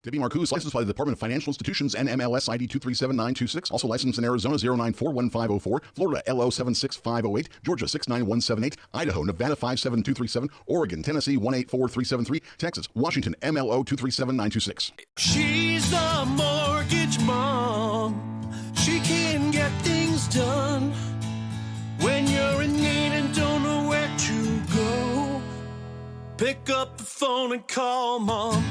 Debbie Marcoux, licensed by the Department of Financial Institutions and MLS ID 237926. Also licensed in Arizona 0941504, Florida LO 76508, Georgia 69178, Idaho, Nevada 57237, Oregon, Tennessee 184373, Texas, Washington MLO 237926. She's a mortgage mom. She can get things done when you're in need and don't know where to go. Pick up the phone and call mom.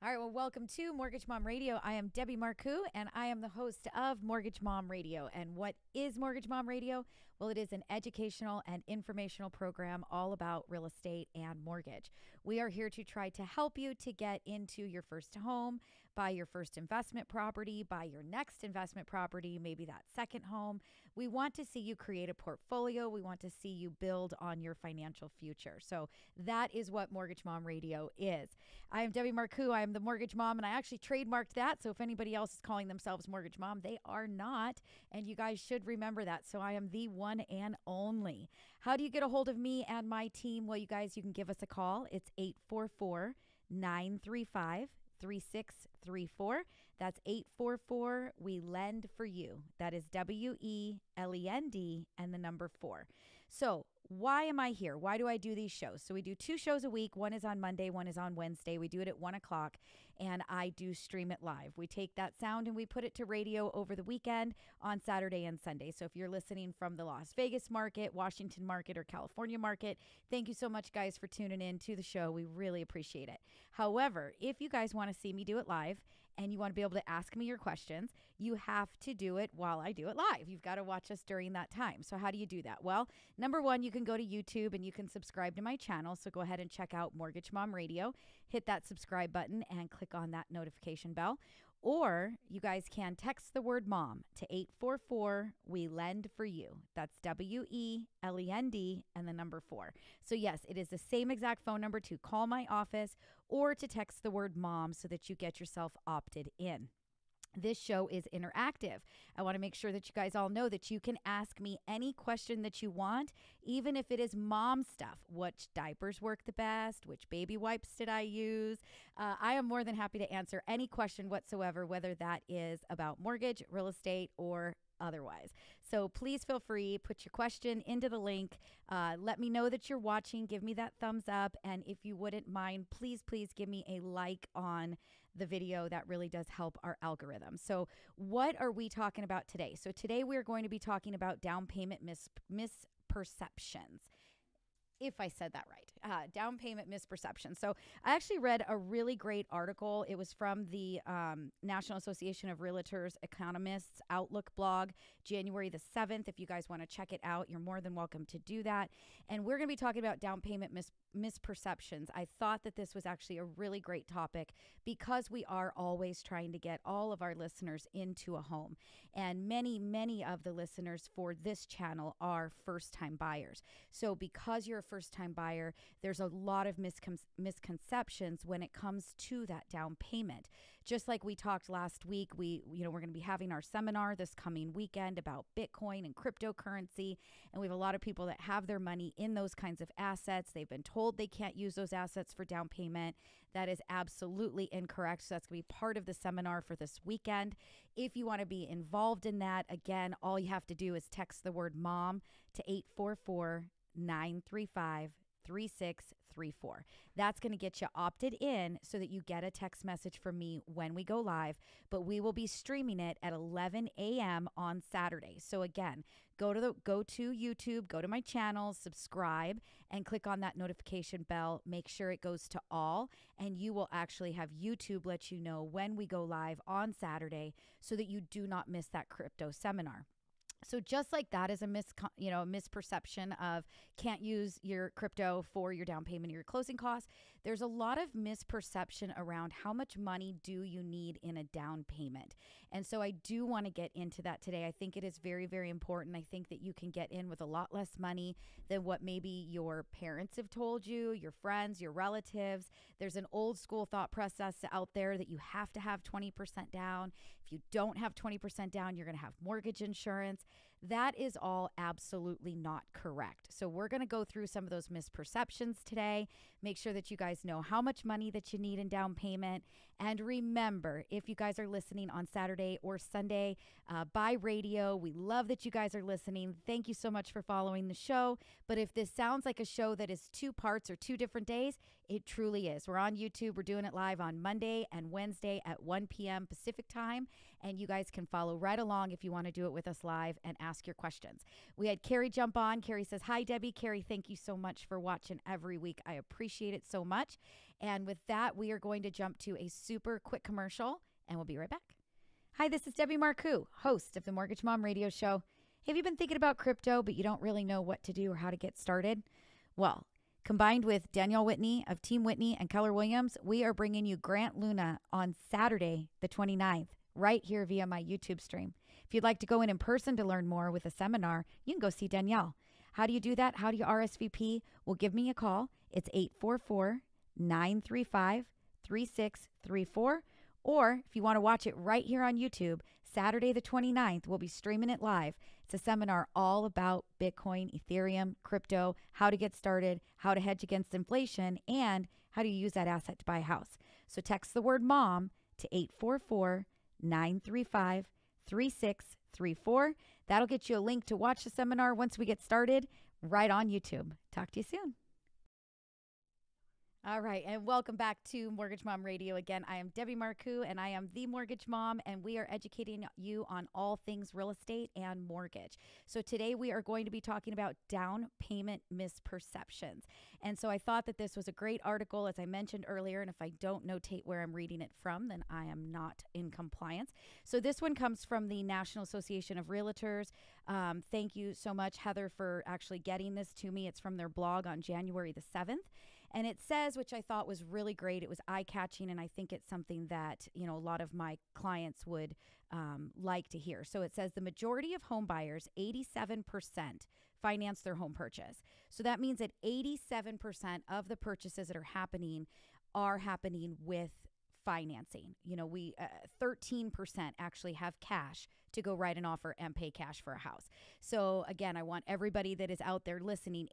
All right, well, welcome to Mortgage Mom Radio. I am Debbie Marcoux, and I am the host of Mortgage Mom Radio. And what is Mortgage Mom Radio? Well, it is an educational and informational program all about real estate and mortgage. We are here to try to help you to get into your first home, buy your first investment property, buy your next investment property, maybe that second home. We want to see you create a portfolio. We want to see you build on your financial future. So that is what Mortgage Mom Radio is. I am Debbie Marcoux. I am the Mortgage Mom, and I actually trademarked that. So if anybody else is calling themselves Mortgage Mom, they are not. And you guys should remember that. So I am the one and only. How do you get a hold of me and my team? Well, you guys, you can give us a call. It's 844-935-3634. That's 844 We Lend for You. That is WELEND and the number 4. So why am I here? Why do I do these shows? So we do 2 shows a week. One is on Monday, one is on Wednesday. We do it at 1 o'clock, and I do stream it live. We take that sound and we put it to radio over the weekend on Saturday and Sunday. So if you're listening from the Las Vegas market, Washington market, or California market, thank you so much, guys, for tuning in to the show. We really appreciate it. However, if you guys want to see me do it live, and you want to be able to ask me your questions, you have to do it while I do it live. You've got to watch us during that time. So how do you do that? Well, number one, you can go to YouTube and you can subscribe to my channel. So go ahead and check out Mortgage Mom Radio. Hit that subscribe button and click on that notification bell. Or you guys can text the word mom to 844 We Lend for You. That's WELEND and the number 4. So yes, it is the same exact phone number to call my office or to text the word mom so that you get yourself opted in. This show is interactive. I want to make sure that you guys all know that you can ask me any question that you want, even if it is mom stuff. Which diapers work the best? Which baby wipes did I use? I am more than happy to answer any question whatsoever, whether that is about mortgage, real estate, or otherwise. So please feel free, put your question into the link. Let me know that you're watching. Give me that thumbs up. And if you wouldn't mind, please give me a like on the video. That really does help our algorithm. So what are we talking about today? So today we're going to be talking about down payment misperceptions. If I said that right, down payment misperception. So I actually read a really great article. It was from the National Association of Realtors Economists Outlook blog, January the 7th. If you guys want to check it out, you're more than welcome to do that. And we're going to be talking about down payment misperceptions. I thought that this was actually a really great topic because we are always trying to get all of our listeners into a home. And many of the listeners for this channel are first-time buyers. So because you're a first-time buyer, there's a lot of misconceptions when it comes to that down payment. Just like we talked last week, we're going to be having our seminar this coming weekend about Bitcoin and cryptocurrency. And we have a lot of people that have their money in those kinds of assets. They've been told they can't use those assets for down payment. That is absolutely incorrect. So that's going to be part of the seminar for this weekend. If you want to be involved in that, again, all you have to do is text the word mom to 844-935-3634. That's going to get you opted in so that you get a text message from me when we go live, but we will be streaming it at 11 a.m. on Saturday. So again, go to YouTube, go to my channel, subscribe, and click on that notification bell. Make sure it goes to all, and you will actually have YouTube let you know when we go live on Saturday so that you do not miss that crypto seminar. So just like that is a misperception of can't use your crypto for your down payment or your closing costs, there's a lot of misperception around how much money do you need in a down payment. And so I do want to get into that today. I think it is very, very important. I think that you can get in with a lot less money than what maybe your parents have told you, your friends, your relatives. There's an old school thought process out there that you have to have 20% down. If you don't have 20% down, you're going to have mortgage insurance. That is all absolutely not correct. So we're going to go through some of those misperceptions today, make sure that you guys know how much money that you need in down payment. And remember, if you guys are listening on Saturday or Sunday by radio, we love that you guys are listening. Thank you so much for following the show. But if this sounds like a show that is 2 parts or 2 different days, it truly is. We're on YouTube. We're doing it live on Monday and Wednesday at 1 p.m. Pacific time. And you guys can follow right along if you want to do it with us live and ask your questions. We had Carrie jump on. Carrie says, hi, Debbie. Carrie, thank you so much for watching every week. I appreciate it so much. And with that, we are going to jump to a super quick commercial, and we'll be right back. Hi, this is Debbie Marcoux, host of the Mortgage Mom Radio Show. Have you been thinking about crypto, but you don't really know what to do or how to get started? Well, combined with Danielle Whitney of Team Whitney and Keller Williams, we are bringing you Grant Luna on Saturday, the 29th, right here via my YouTube stream. If you'd like to go in person to learn more with a seminar, you can go see Danielle. How do you do that? How do you RSVP? Well, give me a call. It's 844-935-3634. Or if you want to watch it right here on YouTube, Saturday the 29th, we'll be streaming it live. It's a seminar all about Bitcoin, Ethereum, crypto, how to get started, how to hedge against inflation, and how to use that asset to buy a house. So text the word MOM to 844-935-3634. That'll get you a link to watch the seminar once we get started right on YouTube. Talk to you soon. All right, and welcome back to Mortgage Mom Radio. Again, I am Debbie Marcoux, and I am the Mortgage Mom, and we are educating you on all things real estate and mortgage. So today we are going to be talking about down payment misperceptions. And so I thought that this was a great article, as I mentioned earlier, and if I don't notate where I'm reading it from, then I am not in compliance. So this one comes from the National Association of Realtors. Thank you so much, Heather, for actually getting this to me. It's from their blog on January the 7th. And it says, which I thought was really great, it was eye-catching, and I think it's something that, you know, a lot of my clients would like to hear. So it says the majority of home buyers, 87%, finance their home purchase. So that means that 87% of the purchases that are happening with financing. You know, we 13% actually have cash to go write an offer and pay cash for a house. So again, I want everybody that is out there listening,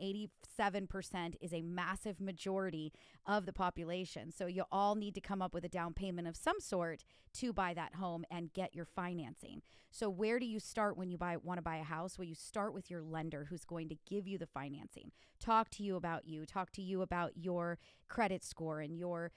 87% is a massive majority of the population. So you all need to come up with a down payment of some sort to buy that home and get your financing. So where do you start when you want to buy a house? Well, you start with your lender who's going to give you the financing. Talk to you about your credit score and your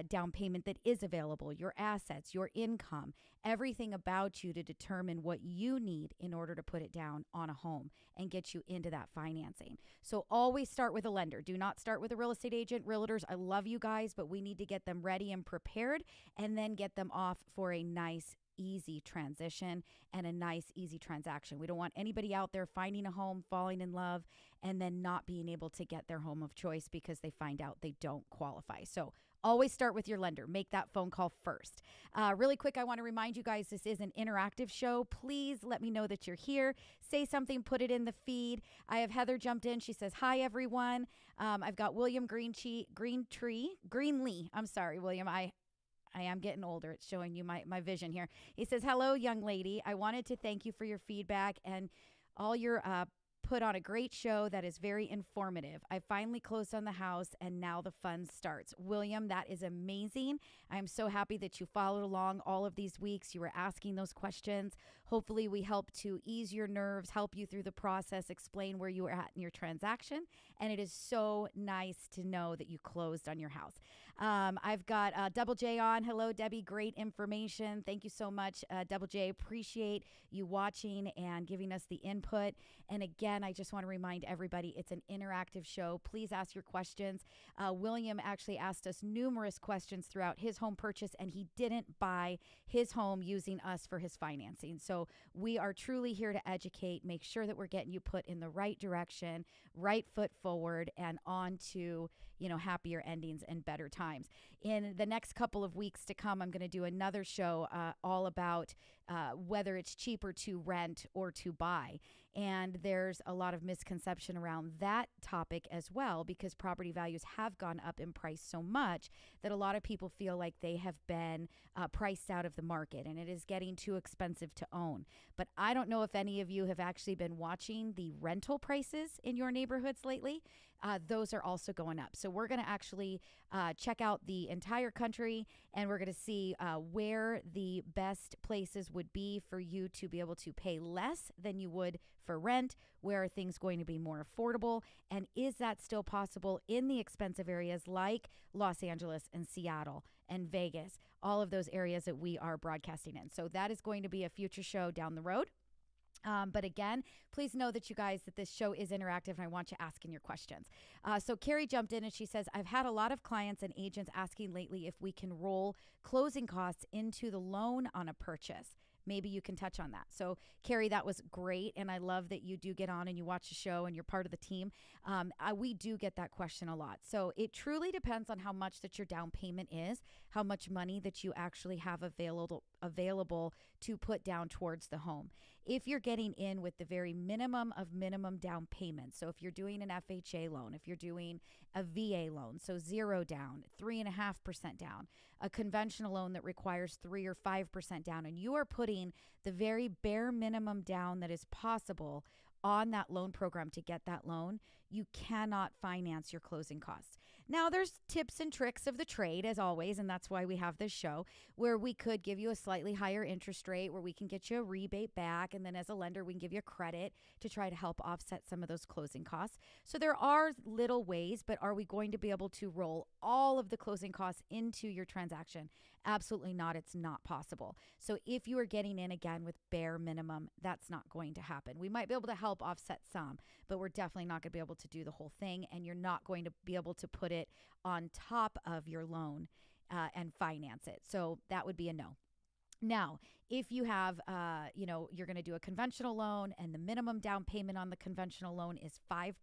down payment that is available, your assets, your income, everything about you to determine what you need in order to put it down on a home and get you into that financing. So always start with a lender. Do not start with a real estate agent. Realtors, I love you guys, but we need to get them ready and prepared and then get them off for a nice, easy transition and a nice, easy transaction. We don't want anybody out there finding a home, falling in love, and then not being able to get their home of choice because they find out they don't qualify. So always start with your lender. Make that phone call first. Really quick, I want to remind you guys, this is an interactive show. Please let me know that you're here. Say something, put it in the feed. I have Heather jumped in. She says, hi, everyone. I've got William Greenlee. I'm sorry, William. I am getting older. It's showing you my vision here. He says, hello, young lady. I wanted to thank you for your feedback and all your put on a great show that is very informative. I finally closed on the house and now the fun starts. William, that is amazing. I'm so happy that you followed along all of these weeks. You were asking those questions. Hopefully we helped to ease your nerves, help you through the process, explain where you were at in your transaction. And it is so nice to know that you closed on your house. I've got Double J on. Hello, Debbie. Great information. Thank you so much, Double J. Appreciate you watching and giving us the input. And again, I just want to remind everybody, it's an interactive show. Please ask your questions. William actually asked us numerous questions throughout his home purchase, and he didn't buy his home using us for his financing. So we are truly here to educate, make sure that we're getting you put in the right direction, right foot forward, and on to, happier endings and better times. In the next couple of weeks to come, I'm going to do another show all about whether it's cheaper to rent or to buy. And there's a lot of misconception around that topic as well, because property values have gone up in price so much that a lot of people feel like they have been priced out of the market and it is getting too expensive to own. But I don't know if any of you have actually been watching the rental prices in your neighborhoods lately. Those are also going up. So we're going to actually check out the entire country, and we're going to see where the best places would be for you to be able to pay less than you would for rent. Where are things going to be more affordable? And is that still possible in the expensive areas like Los Angeles and Seattle and Vegas, all of those areas that we are broadcasting in? So that is going to be a future show down the road. But again, please know that you guys, that this show is interactive and I want you asking your questions. So Carrie jumped in and she says, I've had a lot of clients and agents asking lately if we can roll closing costs into the loan on a purchase. Maybe you can touch on that. So Carrie, that was great. And I love that you do get on and you watch the show and you're part of the team. We do get that question a lot. So it truly depends on how much that your down payment is, how much money that you actually have available to put down towards the home. If you're getting in with the very minimum of minimum down payment, so if you're doing an FHA loan, if you're doing a VA loan, so 0 down, 3.5% down, a conventional loan that requires 3 or 5% down, and you are putting the very bare minimum down that is possible on that loan program to get that loan, you cannot finance your closing costs. Now, there's tips and tricks of the trade, as always, and that's why we have this show, where we could give you a slightly higher interest rate, where we can get you a rebate back, and then as a lender, we can give you a credit to try to help offset some of those closing costs. So there are little ways, but are we going to be able to roll all of the closing costs into your transaction? Absolutely not. It's not possible. So if you are getting in again with bare minimum, that's not going to happen. We might be able to help offset some, but we're definitely not going to be able to do the whole thing, and you're not going to be able to put it on top of your loan and finance it. So that would be a no. Now, if you have, you're going to do a conventional loan and the minimum down payment on the conventional loan is 5%,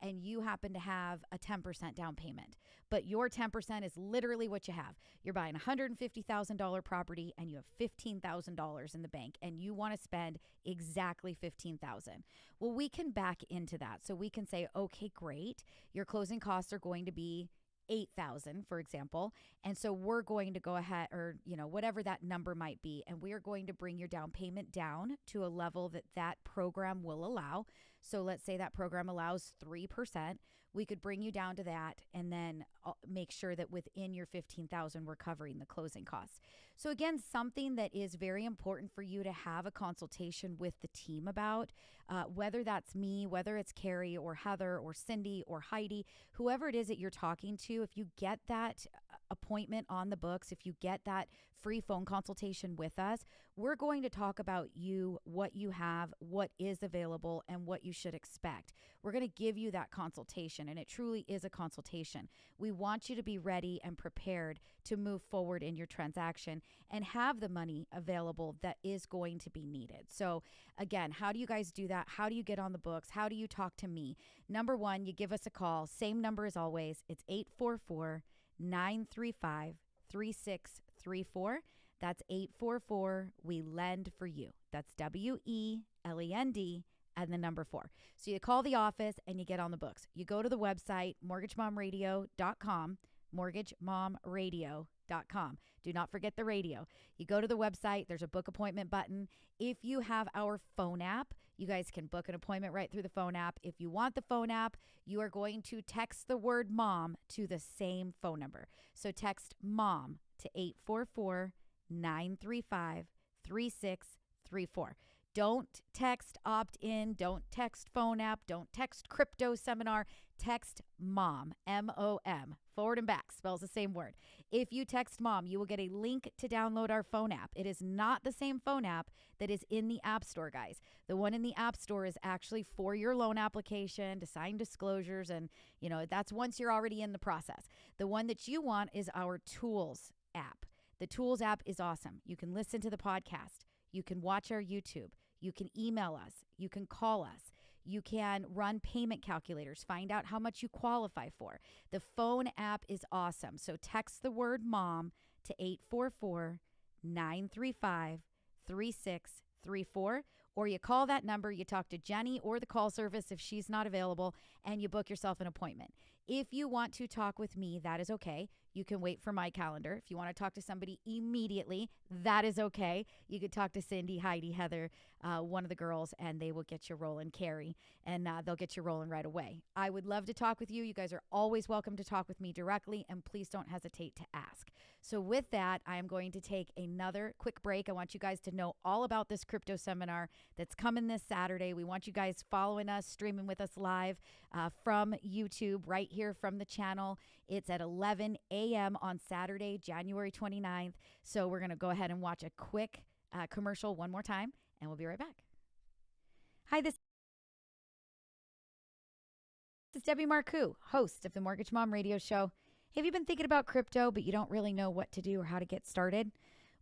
and you happen to have a 10% down payment, but your 10% is literally what you have. You're buying a $150,000 property and you have $15,000 in the bank and you want to spend exactly $15,000. Well, we can back into that. So we can say, okay, great. Your closing costs are going to be $8,000, for example. And so we're going to go ahead, or, whatever that number might be, and we are going to bring your down payment down to a level that that program will allow. So let's say that program allows 3%. We could bring you down to that and then make sure that within your $15,000, we're covering the closing costs. So again, something that is very important for you to have a consultation with the team about, whether that's me, whether it's Carrie or Heather or Cindy or Heidi, whoever it is that you're talking to, if you get that appointment on the books, if you get that free phone consultation with us, we're going to talk about you, what you have, what is available, and what you should expect. We're going to give you that consultation, and it truly is a consultation. We want you to be ready and prepared to move forward in your transaction and have the money available that is going to be needed. So again, how do you guys do that? How do you get on the books? How do you talk to me? Number one, you give us a call. Same number as always. It's 844-935-3634. That's 844 We Lend for You. That's WELEND and the number 4. So you call the office and you get on the books. You go to the website, mortgagemomradio.com, mortgagemomradio.com. Do not forget the radio. You go to the website, there's a book appointment button. If you have our phone app, you guys can book an appointment right through the phone app. If you want the phone app, you are going to text the word mom to the same phone number. So text mom to 844-935-3634. Don't text opt-in. Don't text phone app. Don't text crypto seminar. Text mom, M-O-M. Forward and back spells the same word. If you text mom, you will get a link to download our phone app. It is not the same phone app that is in the App Store, guys. The one in the App Store is actually for your loan application, to sign disclosures, and that's once you're already in the process. The one that you want is our Tools app. The Tools app is awesome. You can listen to the podcast. You can watch our YouTube. You can email us. You can call us. You can run payment calculators, find out how much you qualify for. The phone app is awesome. So text the word mom to 844-935-3634, or you call that number, you talk to Jenny or the call service if she's not available, and you book yourself an appointment. If you want to talk with me, that is okay. You can wait for my calendar. If you want to talk to somebody immediately, that is okay. You could talk to Cindy, Heidi, Heather, one of the girls, and they will get you rolling, Carrie, and they'll get you rolling right away. I would love to talk with you. You guys are always welcome to talk with me directly, and please don't hesitate to ask. So with that, I am going to take another quick break. I want you guys to know all about this crypto seminar that's coming this Saturday. We want you guys following us, streaming with us live from YouTube right here from the channel. It's at 11 a.m. on Saturday, January 29th. So we're going to go ahead and watch a quick commercial one more time, and we'll be right back. Hi, this is Debbie Marcoux, host of the Mortgage Mom Radio Show. Have you been thinking about crypto, but you don't really know what to do or how to get started?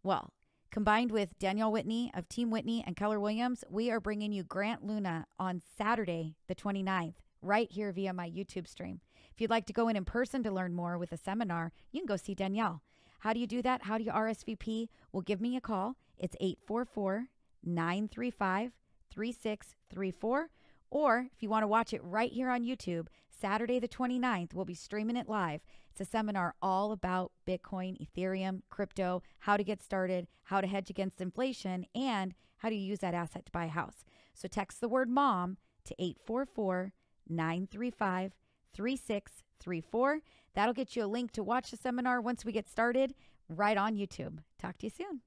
Well, combined with Danielle Whitney of Team Whitney and Keller Williams, we are bringing you Grant Luna on Saturday, the 29th, right here via my YouTube stream. If you'd like to go in person to learn more with a seminar, you can go see Danielle. How do you do that? How do you RSVP? Well, give me a call. It's 844-935-3634. Or if you want to watch it right here on YouTube, Saturday the 29th, we'll be streaming it live. It's a seminar all about Bitcoin, Ethereum, crypto, how to get started, how to hedge against inflation, and how to use that asset to buy a house. So text the word MOM to 844-935-3634. That'll get you a link to watch the seminar once we get started right on YouTube. Talk to you soon.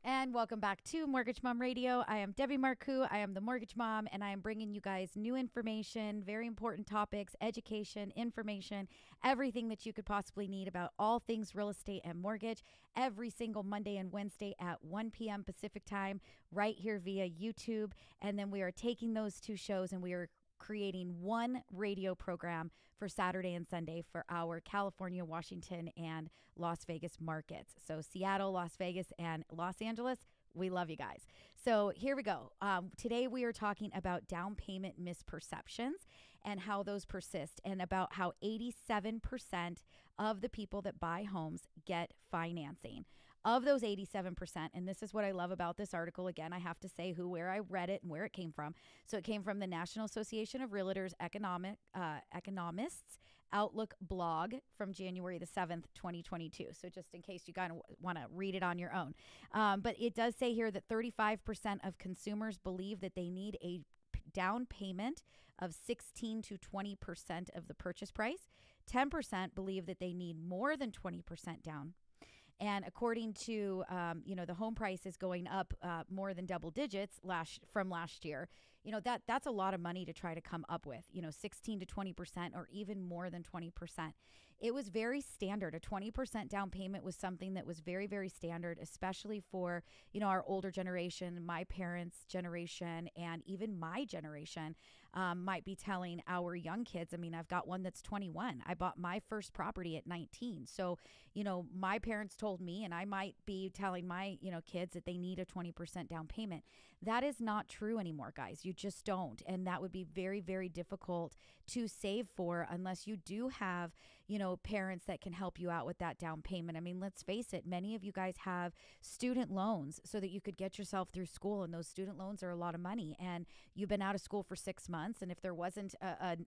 And welcome back to Mortgage Mom Radio. I am Debbie Marcoux. I am the Mortgage Mom, and I am bringing you guys new information, very important topics, education, information, everything that you could possibly need about all things real estate and mortgage every single Monday and Wednesday at 1 p.m. Pacific time right here via YouTube. And then we are taking those two shows and we are creating one radio program for Saturday and Sunday for our California, Washington, and Las Vegas markets. So Seattle, Las Vegas, and Los Angeles, we love you guys. So here we go. Today we are talking about down payment misperceptions and how those persist, and about how 87% of the people that buy homes get financing. Of those 87%, and this is what I love about this article, again, I have to say where I read it and where it came from. So it came from the National Association of Realtors Economists Outlook blog from January the 7th, 2022. So just in case you kind of want to read it on your own. But it does say here that 35% of consumers believe that they need a down payment of 16 to 20% of the purchase price. 10% believe that they need more than 20% down. And according to, the home price is going up more than double digits from last year. That's a lot of money to try to come up with, 16 to 20% or even more than 20%. It was very standard. A 20% down payment was something that was very, very standard, especially for, our older generation, my parents' generation, and even my generation might be telling our young kids. I mean, I've got one that's 21. I bought my first property at 19. So, my parents told me, and I might be telling my, kids that they need a 20% down payment. That is not true anymore, guys. You just don't. And that would be very, very difficult to save for unless you do have, parents that can help you out with that down payment. I mean, let's face it, many of you guys have student loans so that you could get yourself through school. And those student loans are a lot of money. And you've been out of school for 6 months. And if there wasn't a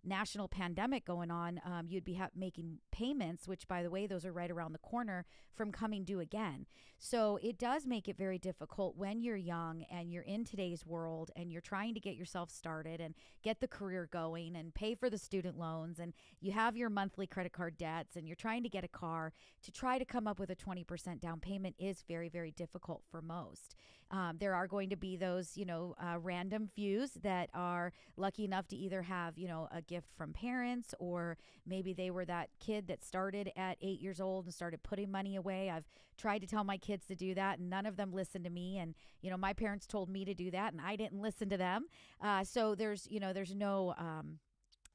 national pandemic going on, you'd be making payments, which, by the way, those are right around the corner from coming due again. So it does make it very difficult when you're young and you're in today's world and you're trying to get yourself started and get the career going and pay for the student loans, and you have your monthly credit card debts and you're trying to get a car. To try to come up with a 20% down payment is very, very difficult for most. There are going to be those, random fews that are lucky enough to either have, a gift from parents, or maybe they were that kid that started at 8 years old and started putting money away. I've tried to tell my kids to do that, and none of them listened to me. And, my parents told me to do that, and I didn't listen to them. So there's no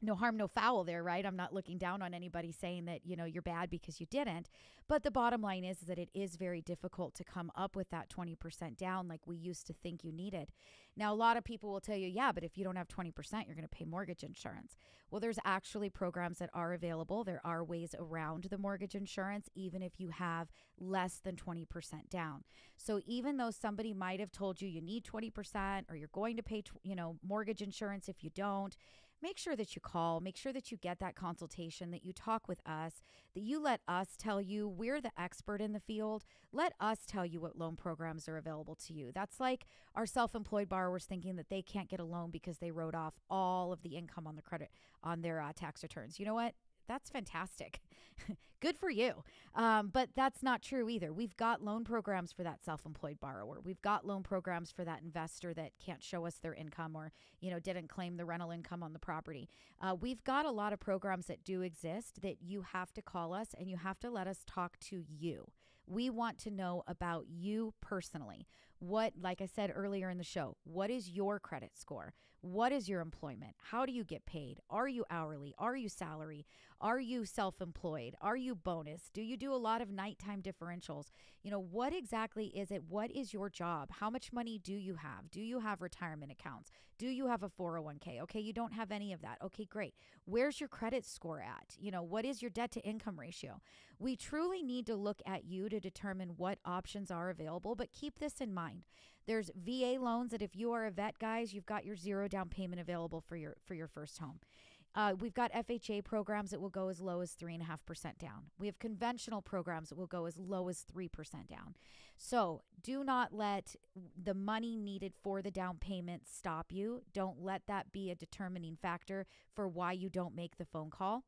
no harm, no foul there, right? I'm not looking down on anybody saying that, you're bad because you didn't. But the bottom line is that it is very difficult to come up with that 20% down like we used to think you needed. Now, a lot of people will tell you, yeah, but if you don't have 20%, you're going to pay mortgage insurance. Well, there's actually programs that are available. There are ways around the mortgage insurance, even if you have less than 20% down. So even though somebody might have told you need 20% or you're going to pay, mortgage insurance if you don't, make sure that you call, make sure that you get that consultation, that you talk with us, that you let us tell you we're the expert in the field. Let us tell you what loan programs are available to you. That's like our self-employed borrowers thinking that they can't get a loan because they wrote off all of the income on the credit on their tax returns. You know what? That's fantastic. Good for you. But that's not true either. We've got loan programs for that self-employed borrower. We've got loan programs for that investor that can't show us their income or, didn't claim the rental income on the property. We've got a lot of programs that do exist that you have to call us and you have to let us talk to you. We want to know about you personally. What, like I said earlier in the show, what is your credit score? What is your employment? How do you get paid? Are you hourly? Are you salary? Are you self-employed? Are you bonus? Do you do a lot of nighttime differentials? What exactly is it? What is your job? How much money do you have? Do you have retirement accounts? Do you have a 401k? Okay, you don't have any of that. Okay, great. Where's your credit score at? What is your debt to income ratio? We truly need to look at you to determine what options are available, but keep this in mind. There's VA loans that if you are a vet, guys, you've got your 0 down payment available for your first home. We've got FHA programs that will go as low as 3.5% down. We have conventional programs that will go as low as 3% down. So do not let the money needed for the down payment stop you. Don't let that be a determining factor for why you don't make the phone call.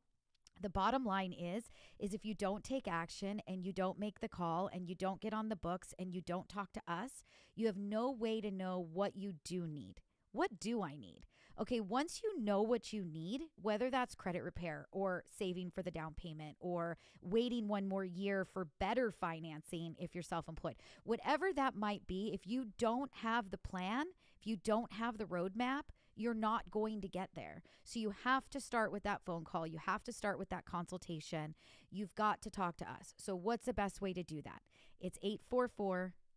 The bottom line is if you don't take action and you don't make the call and you don't get on the books and you don't talk to us, you have no way to know what you do need. What do I need? Okay, once you know what you need, whether that's credit repair or saving for the down payment or waiting one more year for better financing if you're self-employed, whatever that might be, if you don't have the plan, if you don't have the roadmap, you're not going to get there. So you have to start with that phone call. You have to start with that consultation. You've got to talk to us. So what's the best way to do that? It's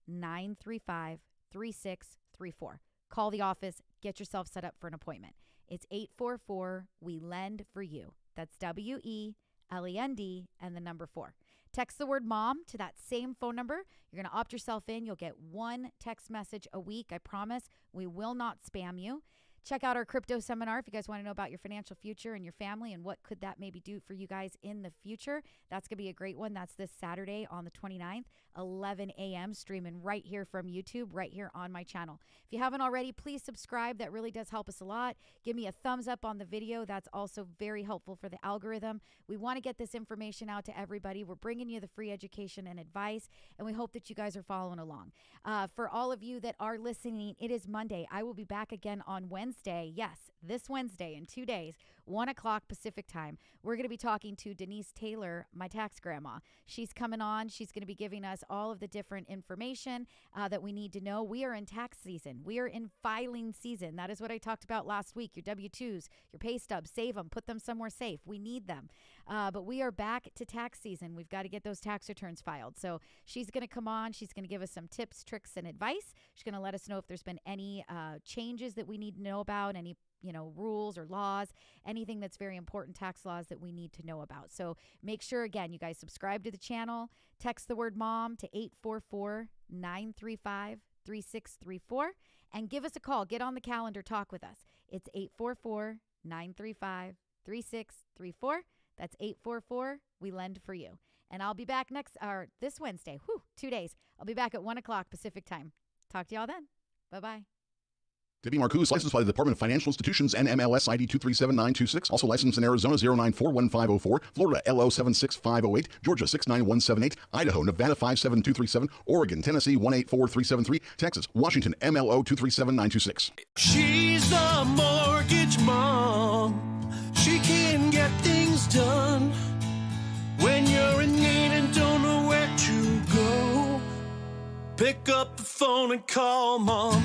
844-935-3634. Call the office. Get yourself set up for an appointment. It's 844-WE-LEND-FOR-YOU. That's WELEND and the number 4. Text the word mom to that same phone number. You're going to opt yourself in. You'll get 1 text message a week. I promise we will not spam you. Check out our crypto seminar if you guys want to know about your financial future and your family and what could that maybe do for you guys in the future. That's going to be a great one. That's this Saturday on the 29th, 11 a.m., streaming right here from YouTube, right here on my channel. If you haven't already, please subscribe. That really does help us a lot. Give me a thumbs up on the video. That's also very helpful for the algorithm. We want to get this information out to everybody. We're bringing you the free education and advice, and we hope that you guys are following along. For all of you that are listening, it is Monday. I will be back again on Wednesday. Yes, this Wednesday in 2 days, 1 o'clock Pacific time. We're going to be talking to Denise Taylor, my tax grandma. She's coming on. She's going to be giving us all of the different information that we need to know. We are in tax season. We are in filing season. That is what I talked about last week. Your W-2s, your pay stubs, save them, put them somewhere safe. We need them. But we are back to tax season. We've got to get those tax returns filed. So she's going to come on. She's going to give us some tips, tricks, and advice. She's going to let us know if there's been any changes that we need to know about, any rules or laws, anything that's very important, tax laws that we need to know about. So make sure, again, you guys subscribe to the channel, text the word mom to 844-935-3634, and give us a call. Get on the calendar, talk with us. It's 844-935-3634. That's 844-WE-LEND-FOR-YOU. And I'll be back this Wednesday, 2 days. I'll be back at 1 o'clock Pacific time. Talk to y'all then. Bye-bye. Debbie Marcuse, licensed by the Department of Financial Institutions and MLS ID 237926. Also licensed in Arizona 0941504, Florida LO 76508, Georgia 69178, Idaho, Nevada 57237, Oregon, Tennessee 184373, Texas, Washington MLO 237926. She's the mortgage mom. She can get things done when you're in need and don't know where to go. Pick up the phone and call mom.